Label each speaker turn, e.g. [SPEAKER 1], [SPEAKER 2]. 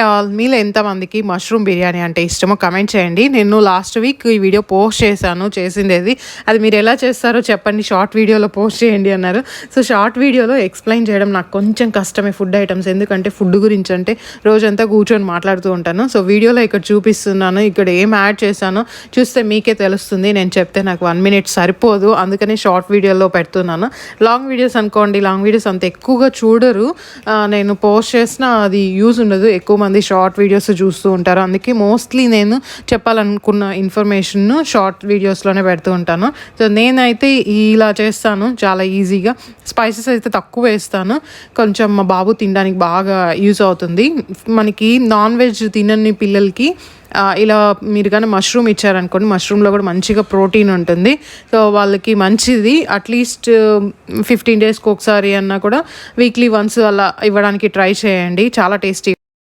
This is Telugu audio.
[SPEAKER 1] ఆల్, మీలో ఎంతమందికి మష్రూమ్ బిర్యానీ అంటే ఇష్టమో కమెంట్ చేయండి. నేను లాస్ట్ వీక్ ఈ వీడియో పోస్ట్ చేశాను, చేసిందేది. అది మీరు ఎలా చేస్తారో చెప్పండి, షార్ట్ వీడియోలో పోస్ట్ చేయండి అన్నారు. సో షార్ట్ వీడియోలో ఎక్స్ప్లెయిన్ చేయడం నాకు కొంచెం కష్టమే ఫుడ్ ఐటమ్స్, ఎందుకంటే ఫుడ్ గురించి అంటే రోజంతా కూర్చొని మాట్లాడుతూ ఉంటాను. సో వీడియోలో ఇక్కడ చూపిస్తున్నాను, ఇక్కడ ఏం యాడ్ చేశానో చూస్తే మీకే తెలుస్తుంది. నేను చెప్తే నాకు 1 minute సరిపోదు, అందుకని షార్ట్ వీడియోలో పెడుతున్నాను. లాంగ్ వీడియోస్ అనుకోండి, లాంగ్ వీడియోస్ అంత ఎక్కువగా చూడరు, నేను పోస్ట్ చేసిన అది యూజ్ ఉండదు, ఎక్కువ మంది షార్ట్ వీడియోస్ చూస్తూ ఉంటారు. అందుకే మోస్ట్లీ నేను చెప్పాలనుకున్న ఇన్ఫర్మేషన్ షార్ట్ వీడియోస్లోనే పెడుతూ ఉంటాను. సో నేనైతే ఇలా చేస్తాను చాలా ఈజీగా. స్పైసెస్ అయితే తక్కువ వేస్తాను, కొంచెం మా బాబు తినడానికి బాగా యూజ్ అవుతుంది. మనకి నాన్ వెజ్ తినని పిల్లలకి ఇలా మీరు కానీ మష్రూమ్ ఇచ్చారనుకోండి, మష్రూమ్లో కూడా మంచిగా ప్రోటీన్ ఉంటుంది. సో వాళ్ళకి మంచిది. అట్లీస్ట్ 15 daysకి ఒకసారి అన్నా కూడా వీక్లీ వన్స్ అలా ఇవ్వడానికి ట్రై చేయండి, చాలా టేస్టీ.